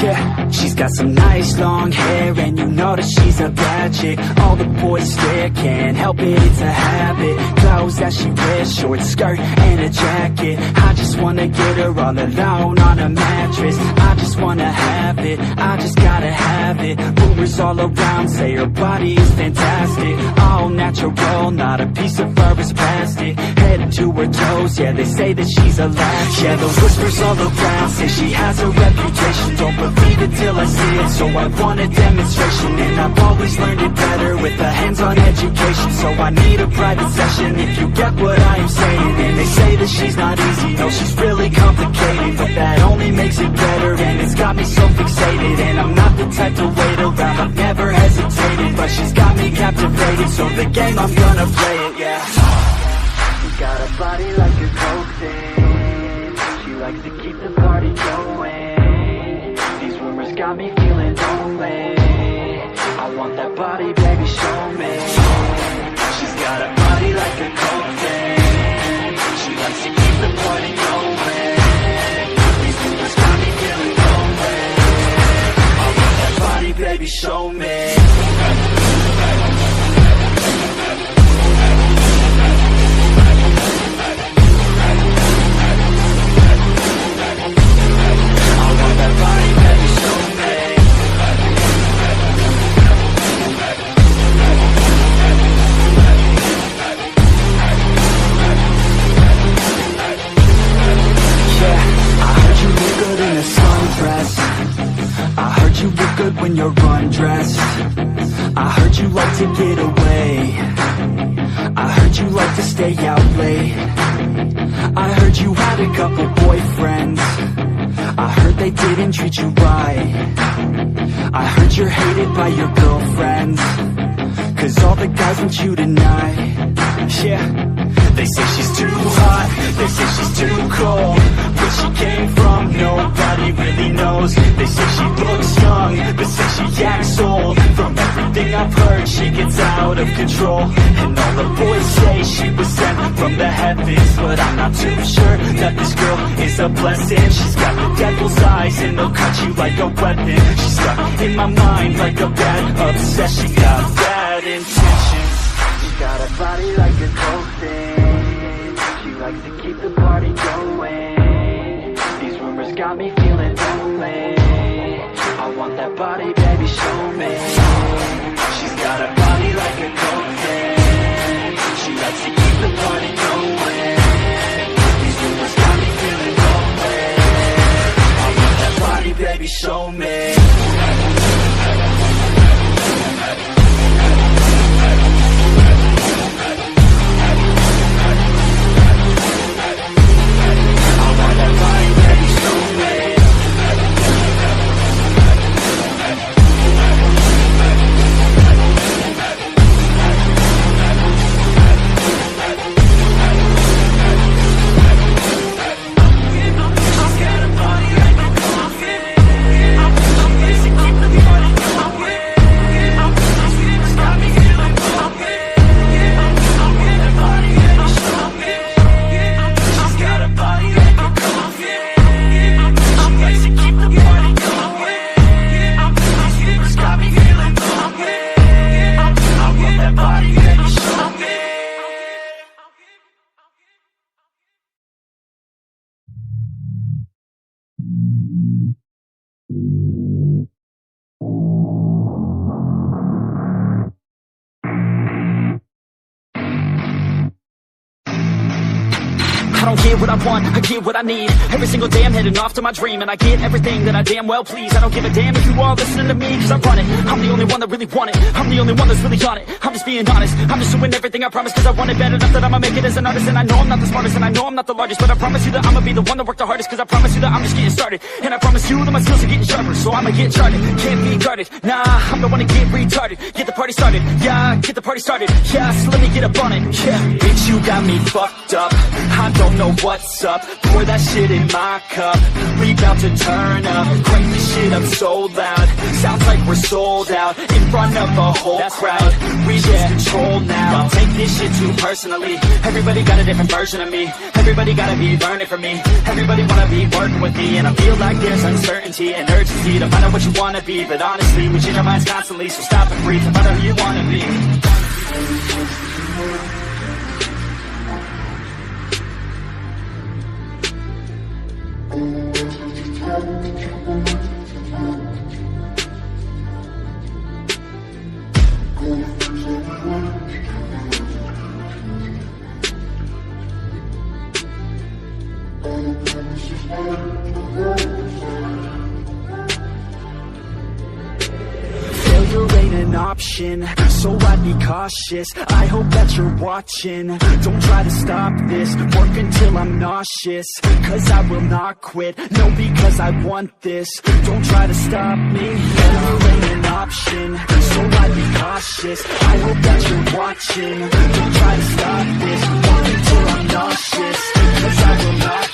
Yeah, she's got some nice long hair, and you know that she's a bad chick. All the boys stare, can't help it, it's a habit. Clothes that she wears, short skirt and a jacket. I just wanna get her all alone on a mattress. I just wanna have it, I just gotta have it. Rumors all around say her body is fantastic. All natural, not a piece of fur is plastic. Head to her toes, yeah, they say that she's a latch. Yeah, the whispers all around say she has a reputation. Don't believe it till I see it, so I want a demonstration. And I've always learned it better with a hands-on education. So I need a private session if you get what I am saying. And they say that she's not easy, no, she's really complicated, but that only makes it better, and it's got me so fixated. And I'm not the type to wait around, I've never hesitated, but she's got me captivated, so the game, I'm gonna play it, yeah. She got a body like a coke thing, she likes to keep the party going. These rumors got me feeling lonely, I want that body, baby, show me. She's got a body like a coke thing, she likes to keep the party going. These rumors got me feeling lonely, I want that body, baby, show me. You look good when you're undressed. I heard you like to get away. I heard you like to stay out late. I heard you had a couple boyfriends. I heard they didn't treat you right. I heard you're hated by your girlfriends, 'cause all the guys want you tonight. Yeah, they say she's too hot, they say she's too cold. Where she came from, nobody really knows. They say she looks young, but say she acts old. From everything I've heard, she gets out of control. And all the boys say she was sent from the heavens, but I'm not too sure that this girl is a blessing. She's got the devil's eyes and they'll cut you like a weapon. She's stuck in my mind like a bad obsession. Got bad intentions. She got a body like a coke thing, she likes to keep the party going. These rumors got me feeling lonely, I want that body, baby, show me. She's got a body like a coke thing, she likes to keep the party going. These rumors got me feeling lonely, I want that body, baby, show me. I don't get what I want, I get what I need. Every single day I'm heading off to my dream, and I get everything that I damn well please. I don't give a damn if you all listening to me, 'cause I run it. I'm the only one that really want it, I'm the only one that's really on it. I'm just being honest, I'm just doing everything I promise, 'cause I want it bad enough that I'ma make it as an artist. And I know I'm not the smartest, and I know I'm not the largest, but I promise you that I'ma be the one that worked the hardest, 'cause I promise you that I'm just getting started. And I promise you that my skills are getting sharper, so I'ma get charted. Can't be guarded, nah, I'm the one to get retarded. Get the party started, yeah, get the party started. Yeah, so let me get up on it, yeah. Bitch, you got me fucked up, I don't know what's up. Pour that shit in my cup, we bout to turn up. Crank this shit up so loud, sounds like we're sold out. In front of a whole crowd, we lose control now. I'll take this shit too personally. Everybody got a different version of me. Everybody gotta be learning from me. Everybody wanna be working with me. And I feel like there's uncertainty and urgency to find out what you wanna be. But honestly, we change our minds constantly, so stop and breathe and find out who you wanna be. Failure ain't an option, so I'd be cautious. I hope that you're watching. Don't try to stop this, work until I'm nauseous. Cause I will not quit, no, because I want this. Don't try to stop me, failure ain't an option, so I'd be cautious. I hope that you're watching. Don't try to stop this, work until I'm nauseous. Cause I will not